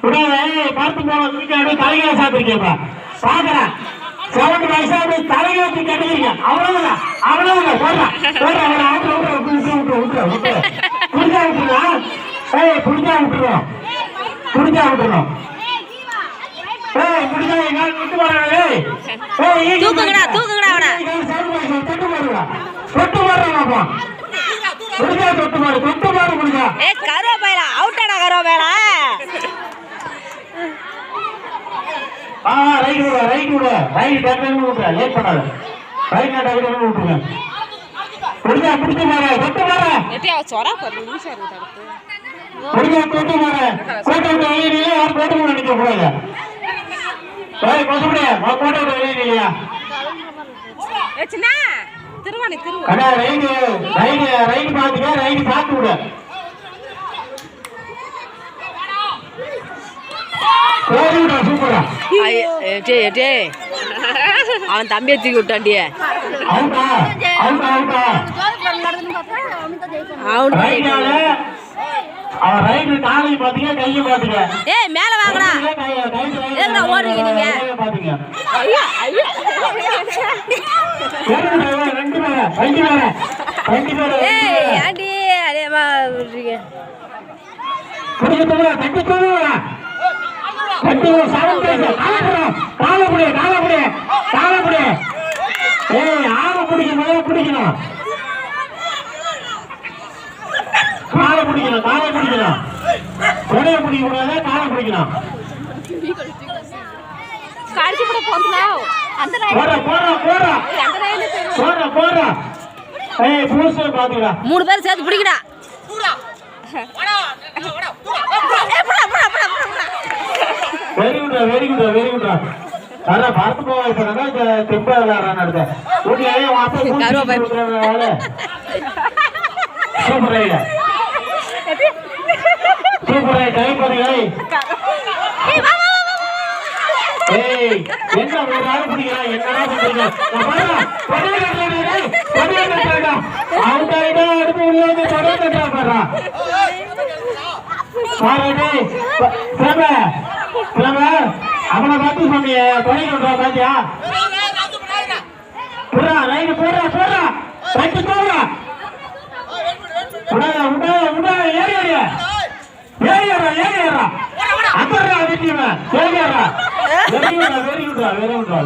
பார்த்து போன தலைகளை சாப்பிட்டுருக்கேப்பா பாக்குறேன் செவன் வயசா தலைகளை கட்டுக்கிறீங்க அவ்வளவுதான் அவ்வளவுதான் போடுறான் புடிச்சா விட்டுருவோம் புடிச்சா விட்டுருவோம் புடிச்சா விட்டுருவோம் அவன் தம்பியை தூக்கி விட்டாண்டிய மேல வாங்கடா ஓடுறீங்க நீங்க ஆண்டி அதேமா விடுறீங்க மூணு பேர் சேர்த்து பிடிக்கடா very good very good very good அட பார்த்து போவா இப்ப நான் தெம்பா விளையாடுறான் அடுத்து ஓகே வாப்பா சூப்பர் ஐயா சூப்பர் ஐயா டைம் பண்ணுங்க ஏய் என்ன ஒரு ஆள் பிடிக்கிறான் என்னடா பண்றீங்க அவுட் ஆயிட்டா அடுத்து உள்ள வந்து தொடர்ந்து பாடுறா அவனை பார்த்து சொன்னிய துணை கொண்டா பாத்தியா போடுறா லைன் போடுறா போடுறா ரைட்டு போடுறா ஏறியா அந்தரா வீட்டியமா ஏறியா வெரி குட்ரா வெரி குட்ரா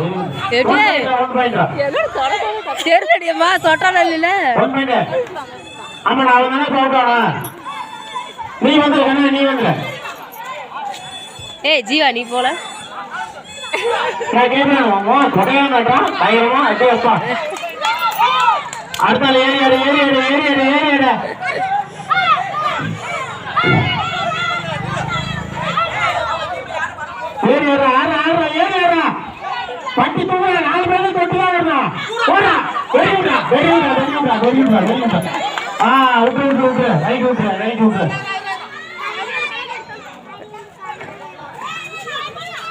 தெரியலடியம்மா தொட்டால இல்ல ஒன் பாயிண்ட் ஆமா நான் அவன் சொல்றானா நீ வந்து நீ வந்து ஏய் ஜீவா நீ போல நான் கேட்கிறேன் கொடையா மாட்டான் பயங்கரமா அட்டே அப்பா அடுத்தால ஏறியாடு ஏறியாடா பட்டி தூங்க 4 பேரும் தொட்டுதான் வரணும் போடா வெரி குட்ரா விட்டு ரைட் விட்டு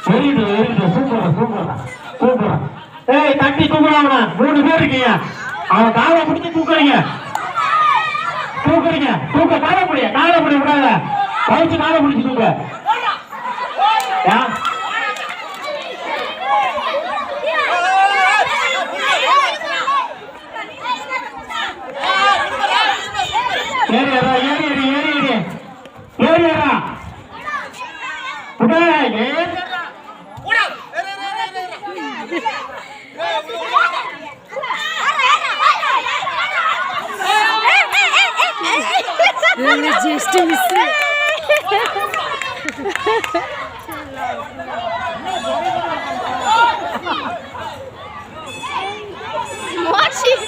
வெரி குட் சூப்பர் ஏய் தட்டி தூக்குறான் 3 பேர் இருக்கீங்க அவன் காலை பிடிச்சி தூக்குறீங்க காலை பிடி விடாத கழிச்சு காலை பிடிச்சி தூக்க ஏறியா just miss what she